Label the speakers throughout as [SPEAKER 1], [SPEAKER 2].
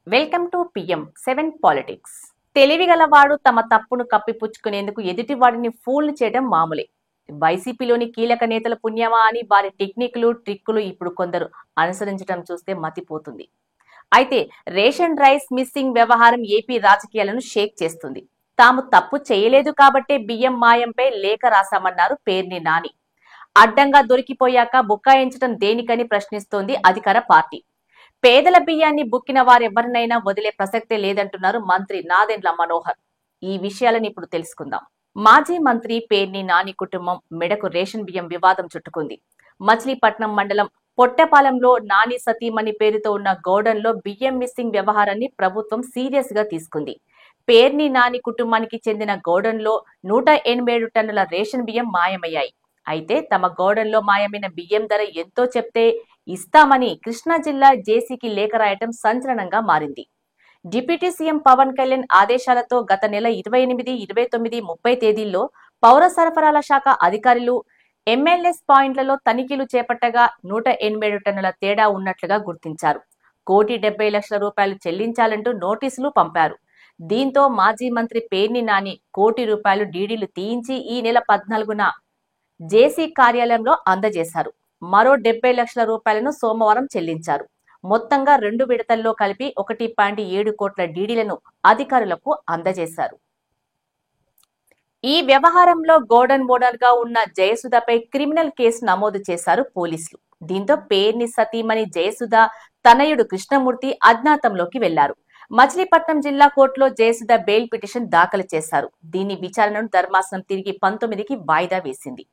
[SPEAKER 1] Welcome to PM7 politics. తెలివిగలవాడు తమ తప్పును కప్పిపుచ్చుకునేందుకు ఎదుటివాడిని pool చేయడం మామూలే. వైసీపీలోని కీలక నేతల పుణ్యమా అని వారి టెక్నిక్లు, ట్రిక్కులు ఇప్పుడు కొందరు అనుసరించడం చూస్తే మతిపోతుంది. అయితే రేషన్ రైస్ మిస్సింగ్ వ్యవహారం ఏపీ రాజకీయాలను షేక్ చేస్తుంది. తాము తప్పు చేయలేదు కాబట్టే బియ్యం మాయంపై లేఖ రాశామన్నారు పేర్ని నాని. అడ్డంగా దొరికిపోయాక బుకాయించడం దేనికని ప్రశ్నిస్తోంది అధికార పార్టీ. పేదల బియ్యాన్ని బుక్కిన వారెవరినైనా వదిలే ప్రసక్తే లేదంటున్నారు మంత్రి నాదెండ్ల మనోహర్. ఈ విషయాలను ఇప్పుడు తెలుసుకుందాం. మాజీ మంత్రి పేర్ని నాని కుటుంబం మెడకు రేషన్ బియ్యం వివాదం చుట్టుకుంది. మచిలీపట్నం మండలం పొట్టపాలెంలో నాని సతీమణి పేరుతో ఉన్న గోడన్లో బియ్యం మిస్సింగ్ వ్యవహారాన్ని ప్రభుత్వం సీరియస్ గా తీసుకుంది. పేర్ని నాని కుటుంబానికి చెందిన గోడన్లో 187 టన్నుల రేషన్ బియ్యం మాయమయ్యాయి. అయితే తమ గోడన్లో మాయమైన బియ్యం ధర ఎంతో చెప్తే ఇస్తామని కృష్ణా జిల్లా జేసీకి లేఖ రాయటం సంచలనంగా మారింది. డిప్యూటీ సీఎం పవన్ కళ్యాణ్ ఆదేశాలతో గత నెల 28, 29, 30 తేదీల్లో పౌర సరఫరాల శాఖ అధికారులు ఎంఎల్ఎస్ పాయింట్లలో తనిఖీలు చేపట్టగా 187 టన్నుల తేడా ఉన్నట్లుగా గుర్తించారు. ₹1,70,00,000 చెల్లించాలంటూ నోటీసులు పంపారు. దీంతో మాజీ మంత్రి పేర్ని నాని ₹1,00,00,000 డీడీలు తీయించి ఈ నెల 14న జేసీ కార్యాలయంలో అందజేశారు. మరో ₹70,00,000 సోమవారం చెల్లించారు. మొత్తంగా 2 విడతల్లో కలిపి 1.7 కోట్ల డీడీలను అధికారులకు అందజేశారు. ఈ వ్యవహారంలో గోడన్ ఓనర్ గా ఉన్న జయసుధపై క్రిమినల్ కేసు నమోదు చేశారు పోలీసులు. దీంతో పేర్ని సతీమణి జయసుధ తనయుడు కృష్ణమూర్తి అజ్ఞాతంలోకి వెళ్లారు. మచిలీపట్నం జిల్లా కోర్టులో జయసుధ బెయిల్ పిటిషన్ దాఖలు చేశారు. దీని విచారణను ధర్మాసనం తిరిగి 19కి వాయిదా వేసింది.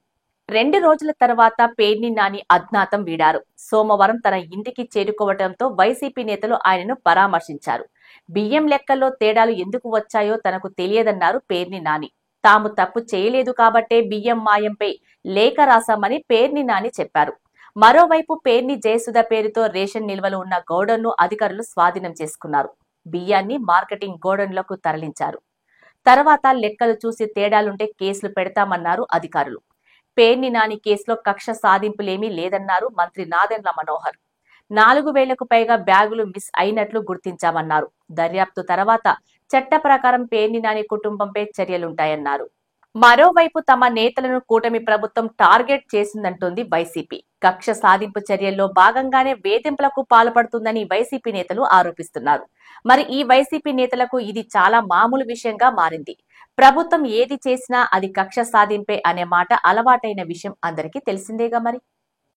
[SPEAKER 1] 2 రోజుల తర్వాత పేర్ని నాని అజ్ఞాతం వీడారు. సోమవారం తన ఇంటికి చేరుకోవడంతో వైసీపీ నేతలు ఆయనను పరామర్శించారు. బియ్యం లెక్కల్లో తేడాలు ఎందుకు వచ్చాయో తనకు తెలియదన్నారు పేర్ని నాని. తాము తప్పు చేయలేదు కాబట్టే బియ్యం మాయంపై లేఖ రాశామని పేర్ని నాని చెప్పారు. మరోవైపు పేర్ని జయసుధ పేరుతో రేషన్ నిల్వలు ఉన్న గోడౌన్ను అధికారులు స్వాధీనం చేసుకున్నారు. బియ్యాన్ని మార్కెటింగ్ గోడౌన్లకు తరలించారు. తర్వాత లెక్కలు చూసి తేడాలుంటే కేసులు పెడతామన్నారు అధికారులు. పేర్ని నాని కేసులో కక్ష సాధింపులేమీ లేదన్నారు మంత్రి నాదెండ్ల మనోహర్. 4,000కు పైగా బ్యాగులు మిస్ అయినట్లు గుర్తించామన్నారు. దర్యాప్తు తర్వాత చట్ట ప్రకారం పేర్ని నాని కుటుంబంపై చర్యలుంటాయన్నారు. మరోవైపు తమ నేతలను కూటమి ప్రభుత్వం టార్గెట్ చేసిందంటోంది వైసీపీ. కక్ష సాధింపు చర్యల్లో భాగంగానే వేధింపులకు పాల్పడుతుందని వైసీపీ నేతలు ఆరోపిస్తున్నారు. మరి ఈ వైసీపీ నేతలకు ఇది చాలా మామూలు విషయంగా మారింది. ప్రభుత్వం ఏది చేసినా అది కక్ష సాధింపే అనే మాట అలవాటైన విషయం అందరికీ తెలిసిందేగా మరి.